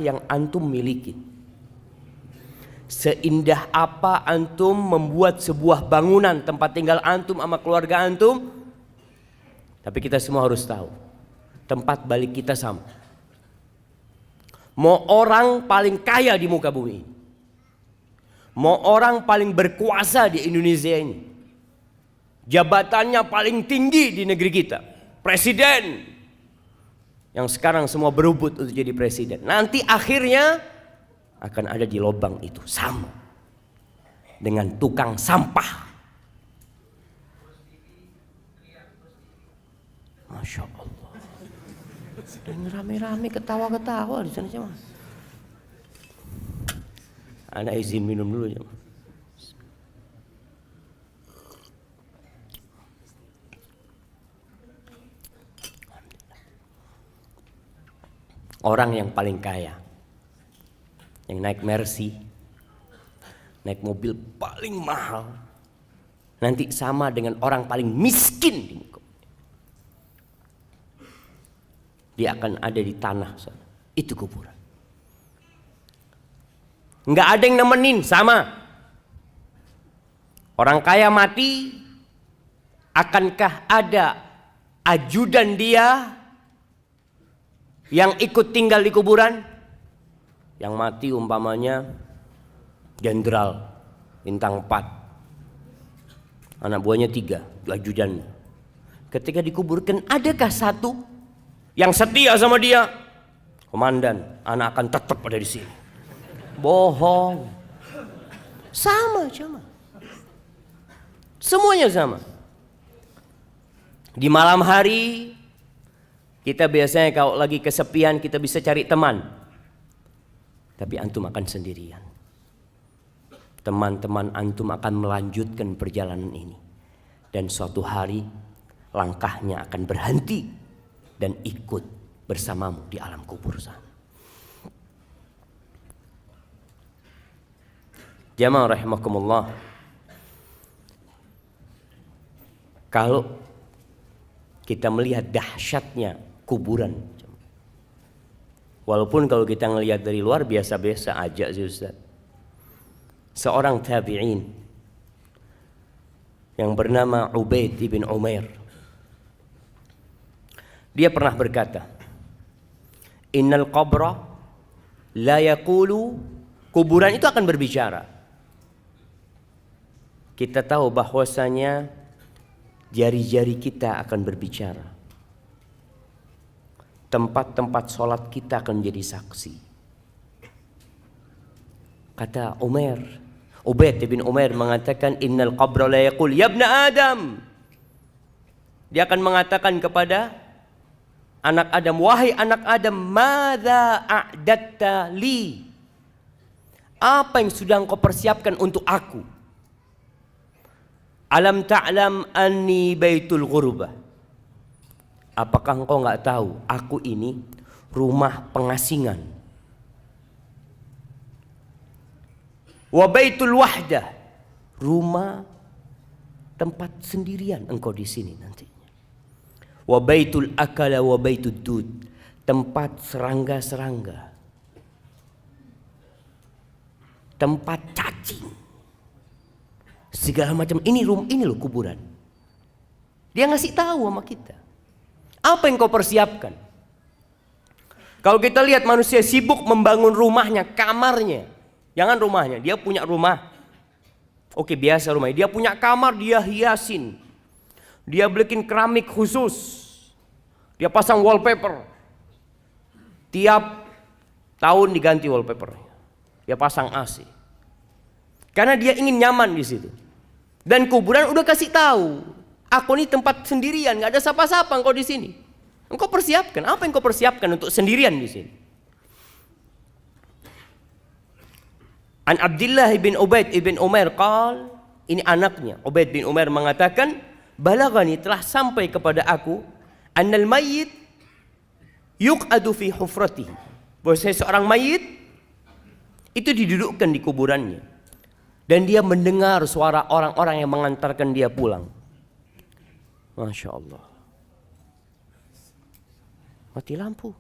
yang antum miliki. Seindah apa antum membuat sebuah bangunan tempat tinggal antum sama keluarga antum, tapi kita semua harus tahu tempat balik kita sama. Mau orang paling kaya di muka bumi ini, mau orang paling berkuasa di Indonesia ini, jabatannya paling tinggi di negeri kita, presiden, yang sekarang semua berebut untuk jadi presiden, nanti akhirnya akan ada di lubang itu, sama dengan tukang sampah. Masya Allah. Dan rame-rame ketawa-ketawa di sana, cuma. Ana izin minum dulu, cuma. Orang yang paling kaya, yang naik Mercy, naik mobil paling mahal, nanti sama dengan orang paling miskin di muka. Dia akan ada di tanah sana. Itu kuburan. Nggak ada yang nemenin, sama. Orang kaya mati, akankah ada ajudan dia yang ikut tinggal di kuburan? Yang mati umpamanya jenderal bintang 4, anak buahnya 3, ajudannya. Ketika dikuburkan, adakah satu yang setia sama dia? Komandan, anak akan tetap ada di sini. Bohong. Sama. Semuanya sama. Di malam hari kita biasanya kalau lagi kesepian kita bisa cari teman. Tapi antum akan sendirian. Teman-teman antum akan melanjutkan perjalanan ini. Dan suatu hari langkahnya akan berhenti dan ikut bersamamu di alam kubur sana. Jamaah rahimakumullah. Kalau kita melihat dahsyatnya kuburan, walaupun kalau kita ngelihat dari luar biasa-biasa aja sih Ustaz. Seorang tabi'in yang bernama Ubaid ibn Umair, dia pernah berkata, innal qabra la yaqulu, kuburan itu akan berbicara. Kita tahu bahwasanya jari-jari kita akan berbicara. Tempat-tempat sholat kita akan menjadi saksi. Kata Ubaid bin Umair mengatakan, innal qabra la yaqul ya ibna Adam. Dia akan mengatakan kepada anak Adam, wahai anak Adam, madza a'datta li? Apa yang sudah engkau persiapkan untuk aku? Alam ta'lam anni baitul ghurbah. Apakah engkau enggak tahu aku ini rumah pengasingan? Wa baitul wahdah, rumah tempat sendirian engkau di sini nantinya. Wa baitul akala wa baitud dud, tempat serangga-serangga, tempat cacing, segala macam. Ini loh kuburan. Dia ngasih tahu sama kita apa yang kau persiapkan. Kalau kita lihat manusia sibuk membangun rumahnya, kamarnya, jangan rumahnya, dia punya rumah. Oke, biasa rumahnya, dia punya kamar, dia hiasin, dia bikin keramik khusus, dia pasang wallpaper, tiap tahun diganti wallpapernya, dia pasang AC. Karena dia ingin nyaman di situ. Dan kuburan udah kasih tahu, aku ini tempat sendirian, nggak ada siapa-siapa engkau di sini. Engkau persiapkan apa yang kau persiapkan untuk sendirian di sini? An Abdullah bin Ubaid ibn Umair qal, ini anaknya Ubaid bin Umair mengatakan, balagani, telah sampai kepada aku, annal mayyit yuq'adu fi hufratihi, bahwa seorang mayit itu didudukkan di kuburannya. Dan dia mendengar suara orang-orang yang mengantarkan dia pulang. Masya Allah. Mati lampu.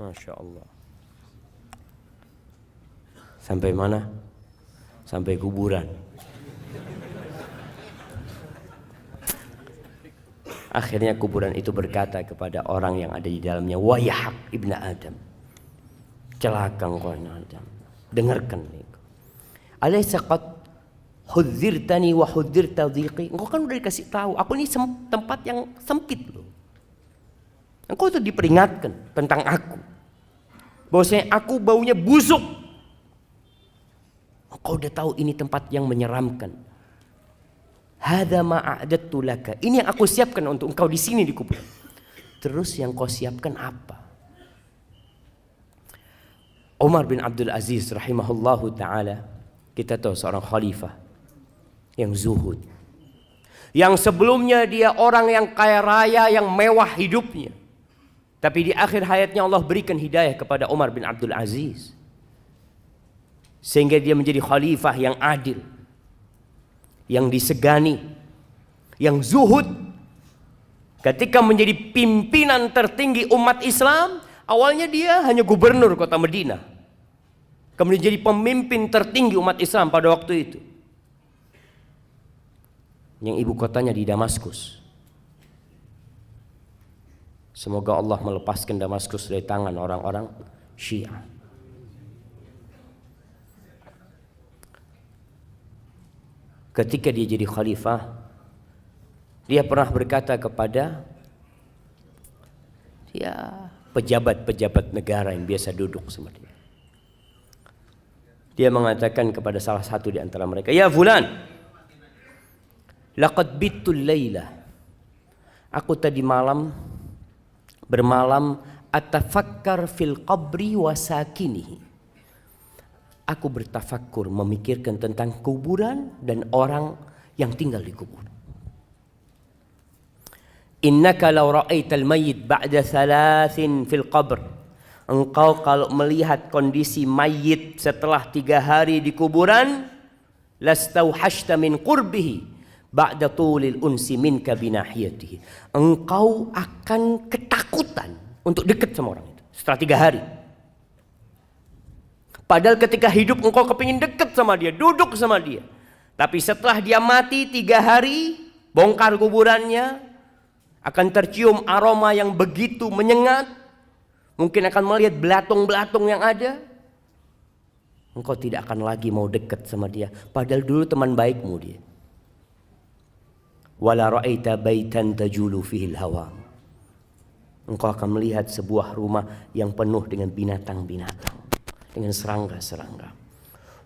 Masya Allah. Sampai mana? Sampai kuburan. Akhirnya kuburan itu berkata kepada orang yang ada di dalamnya, wayahak ibnu Adam, celaka engkau Adam, dengarkan itu. Alaysa qad hudzirtani wa hudzirta dhiqi. Engkau kan udah dikasih tahu, aku ini tempat yang sempit loh. Engkau itu diperingatkan tentang aku, bahwasanya aku baunya busuk. Engkau udah tahu ini tempat yang menyeramkan. Hadza ma a'adtu laka. Ini yang aku siapkan untuk engkau di sini di kubur. Terus yang kau siapkan apa? Umar bin Abdul Aziz rahimahullahu taala, kita tahu seorang khalifah yang zuhud. Yang sebelumnya dia orang yang kaya raya, yang mewah hidupnya. Tapi di akhir hayatnya Allah berikan hidayah kepada Umar bin Abdul Aziz, sehingga dia menjadi khalifah yang adil, yang disegani, yang zuhud. Ketika menjadi pimpinan tertinggi umat Islam, awalnya dia hanya gubernur kota Madinah, kemudian jadi pemimpin tertinggi umat Islam pada waktu itu, yang ibu kotanya di Damaskus. Semoga Allah melepaskan Damaskus dari tangan orang-orang Syiah. Ketika dia jadi khalifah, dia pernah berkata kepada pejabat-pejabat negara yang biasa duduk sama dia. Dia mengatakan kepada salah satu di antara mereka, "Ya fulan, laqad bittul laila." Aku tadi malam bermalam atafakkar fil qabri wa sakinihi. Aku bertafakkur, memikirkan tentang kuburan dan orang yang tinggal di kuburan. Innaka law ra'aital mayyit ba'da thalathin fil qabr. Engkau kalau melihat kondisi mayit setelah 3 hari di kuburan, lastauhashta min qurbihi ba'da tulil unsi minka binahiyatihi. Engkau akan ketakutan untuk dekat sama orang itu setelah 3 hari. Padahal ketika hidup engkau kepingin dekat sama dia, duduk sama dia. Tapi setelah dia mati 3 hari, bongkar kuburannya, akan tercium aroma yang begitu menyengat. Mungkin akan melihat belatung-belatung yang ada. Engkau tidak akan lagi mau dekat sama dia. Padahal dulu teman baikmu dia. Wala ra'aita baitan tajulu fihil hawa. Engkau akan melihat sebuah rumah yang penuh dengan binatang-binatang, dengan serangga-serangga.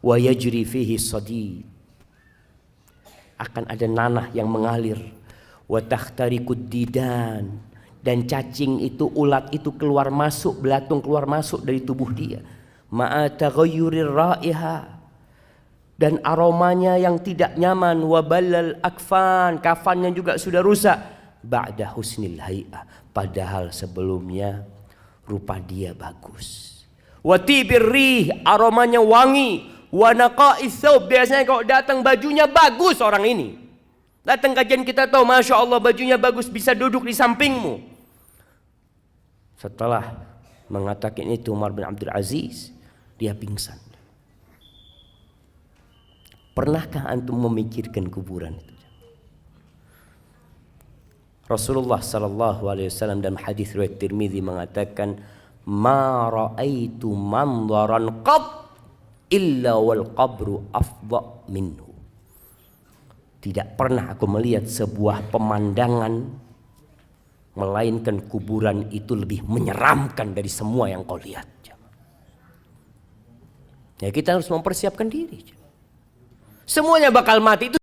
Wa yajri fihi sadid. Akan ada nanah yang mengalir. Wa takhtarikud didan. Dan cacing itu, ulat itu keluar masuk, belatung keluar masuk dari tubuh dia. Ma'a taghayyurir raiha. Dan aromanya yang tidak nyaman. Wa balal akfan. Kafannya juga sudah rusak. Ba'da husnil hay'ah. Padahal sebelumnya rupa dia bagus. Watibir rih, aromanya wangi. Wanaqa'is thawb, biasanya kalau datang bajunya bagus orang ini. Datang kajian kita tahu, Masya Allah bajunya bagus, bisa duduk di sampingmu. Setelah mengatakan itu Umar bin Abdul Aziz, dia pingsan. Pernahkah antum memikirkan kuburan itu? Rasulullah sallallahu alaihi wasallam dalam hadis riwayat Tirmizi mengatakan, ma ra'aitu manzaran qab illa wal qabru afdha minhu. Tidak pernah aku melihat sebuah pemandangan melainkan kuburan itu lebih menyeramkan dari semua yang kau lihat. Ya, kita harus mempersiapkan diri. Semuanya bakal mati. Itu